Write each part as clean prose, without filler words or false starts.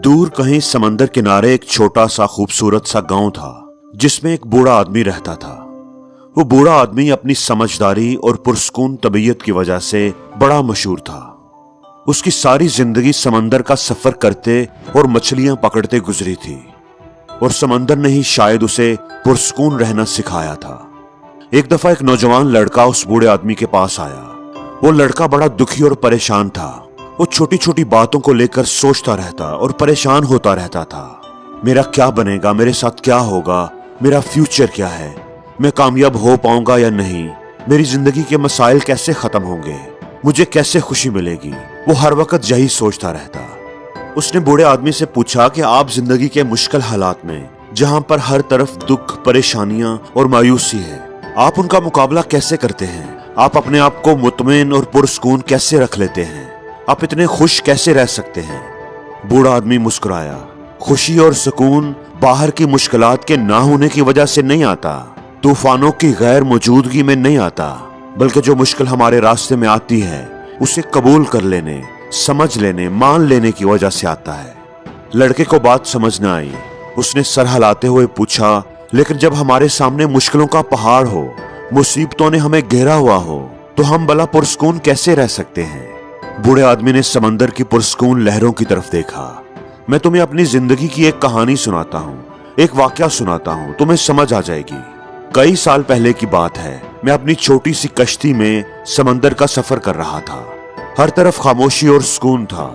दूर कहीं समंदर किनारे एक छोटा सा खूबसूरत सा गांव था जिसमें एक बूढ़ा आदमी रहता था। वो बूढ़ा आदमी अपनी समझदारी और पुरस्कून तबीयत की वजह से बड़ा मशहूर था। उसकी सारी जिंदगी समंदर का सफर करते और मछलियां पकड़ते गुजरी थी और समंदर ने ही शायद उसे पुरस्कून रहना सिखाया था। एक दफा एक नौजवान लड़का उस बूढ़े आदमी के पास आया। वो लड़का बड़ा दुखी और परेशान था। वो छोटी छोटी बातों को लेकर सोचता रहता और परेशान होता रहता था। मेरा क्या बनेगा, मेरे साथ क्या होगा, मेरा फ्यूचर क्या है, मैं कामयाब हो पाऊंगा या नहीं, मेरी जिंदगी के मसाइल कैसे खत्म होंगे, मुझे कैसे खुशी मिलेगी। वो हर वक्त यही सोचता रहता। उसने बूढ़े आदमी से पूछा कि आप जिंदगी के मुश्किल हालात में, जहां पर हर तरफ दुख, परेशानियां और मायूसी है, आप उनका मुकाबला कैसे करते हैं? आप अपने आप को मुतमईन और पुरस्कून कैसे रख लेते हैं? आप इतने खुश कैसे रह सकते हैं? बूढ़ा आदमी मुस्कुराया। खुशी और सुकून बाहर की मुश्किलात के ना होने की वजह से नहीं आता, तूफानों की गैर मौजूदगी में नहीं आता, बल्कि जो मुश्किल हमारे रास्ते में आती है उसे कबूल कर लेने, समझ लेने, मान लेने की वजह से आता है। लड़के को बात समझ न आई। उसने सर हिलाते हुए पूछा, लेकिन जब हमारे सामने मुश्किलों का पहाड़ हो, मुसीबतों ने हमें घेरा हुआ हो, तो हम भला पुरस्कून कैसे रह सकते हैं? बूढ़े आदमी ने समंदर की पुरस्कून लहरों की तरफ देखा। मैं तुम्हें अपनी जिंदगी की एक कहानी सुनाता हूँ, एक वाकया सुनाता हूँ, तुम्हें समझ आ जाएगी। कई साल पहले की बात है। मैं अपनी छोटी सी कश्ती में समंदर का सफर कर रहा था। हर तरफ खामोशी और सुकून था।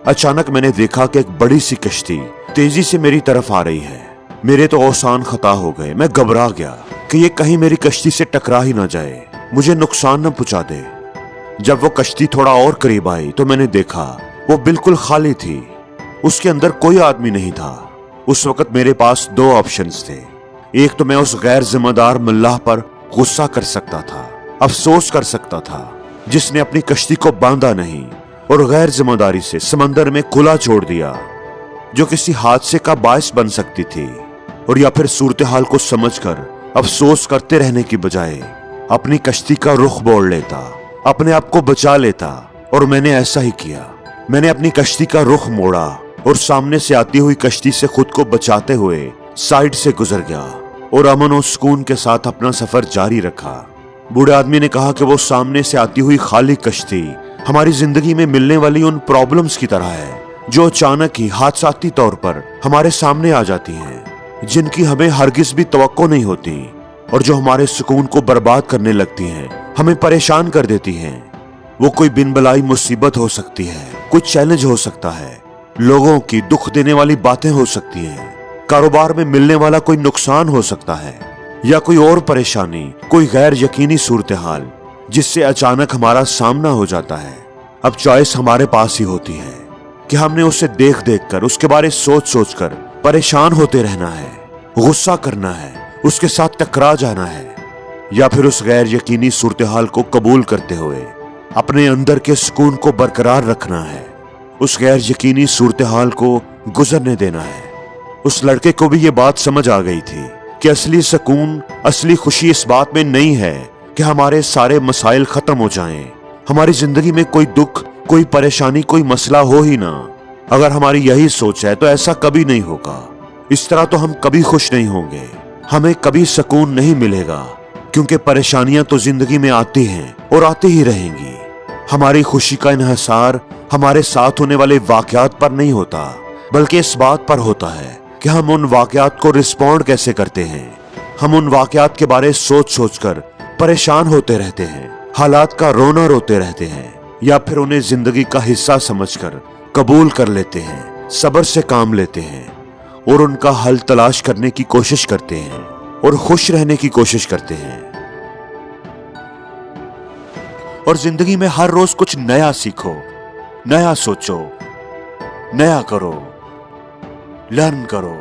अचानक मैंने देखा कि एक बड़ी सी कश्ती तेजी से मेरी तरफ आ रही है। मेरे तो औसान खता हो गए। मैं घबरा गया कि ये कहीं मेरी कश्ती से टकरा ही ना जाए, मुझे नुकसान न पहुंचा दे। जब वो कश्ती थोड़ा और करीब आई तो मैंने देखा वो बिल्कुल खाली थी। उसके अंदर कोई आदमी नहीं था। उस वक्त मेरे पास दो ऑप्शंस थे। एक तो मैं उस गैर जिम्मेदार मल्लाह पर गुस्सा कर सकता था, अफसोस कर सकता था, जिसने अपनी कश्ती को बांधा नहीं और गैर जिम्मेदारी से समंदर में खुला छोड़ दिया, जो किसी हादसे का बायस बन सकती थी। और या फिर सूरत हाल को समझकर अफसोस करते रहने की बजाय अपनी कश्ती का रुख मोड़ लेता, अपने आप को बचा लेता। और मैंने ऐसा ही किया। मैंने अपनी कश्ती का रुख मोड़ा और सामने से आती हुई कश्ती से खुद को बचाते हुए साइड से गुजर गया और अमन और सुकून के साथ अपना सफर जारी रखा। बूढ़े आदमी ने कहा कि वो सामने से आती हुई खाली कश्ती हमारी जिंदगी में मिलने वाली उन प्रॉब्लम्स की तरह है जो अचानक ही हादसाती तौर पर हमारे सामने आ जाती हैं, जिनकी हमें हरगिज भी तवक्को नहीं होती और जो हमारे सुकून को बर्बाद करने लगती हैं, हमें परेशान कर देती हैं। वो कोई बिन बलाई मुसीबत हो सकती है, कोई चैलेंज हो सकता है, लोगों की दुख देने वाली बातें हो सकती हैं, कारोबार में मिलने वाला कोई नुकसान हो सकता है, या कोई और परेशानी, कोई गैर यकीनी सूरत हाल जिससे अचानक हमारा सामना हो जाता है। अब चॉइस हमारे पास ही होती है कि हमने उसे देख देख कर, उसके बारे सोच सोच कर परेशान होते रहना है, गुस्सा करना है, उसके साथ टकरा जाना है, या फिर उस गैर यकीनी सूरत हाल को कबूल करते हुए अपने अंदर के सुकून को बरकरार रखना है, उस गैर यकीनी सूरत हाल को गुजरने देना है। उस लड़के को भी ये बात समझ आ गई थी कि असली सुकून, असली खुशी इस बात में नहीं है कि हमारे सारे मसाइल खत्म हो जाएं, हमारी जिंदगी में कोई दुख, कोई परेशानी, कोई मसला हो ही ना। अगर हमारी यही सोच है तो ऐसा कभी नहीं होगा। इस तरह तो हम कभी खुश नहीं होंगे, हमें कभी सुकून नहीं मिलेगा, क्योंकि परेशानियां तो जिंदगी में आती हैं और आती ही रहेंगी। हमारी खुशी का इन्हिसार हमारे साथ होने वाले वाकयात पर नहीं होता, बल्कि इस बात पर होता है कि हम उन वाकयात को रिस्पॉन्ड कैसे करते हैं। हम उन वाकयात के बारे सोच सोच कर परेशान होते रहते हैं, हालात का रोना रोते रहते हैं, या फिर उन्हें जिंदगी का हिस्सा समझकर कबूल कर लेते हैं, सब्र से काम लेते हैं और उनका हल तलाश करने की कोशिश करते हैं और खुश रहने की कोशिश करते हैं। और जिंदगी में हर रोज कुछ नया सीखो, नया सोचो, नया करो, लर्न करो।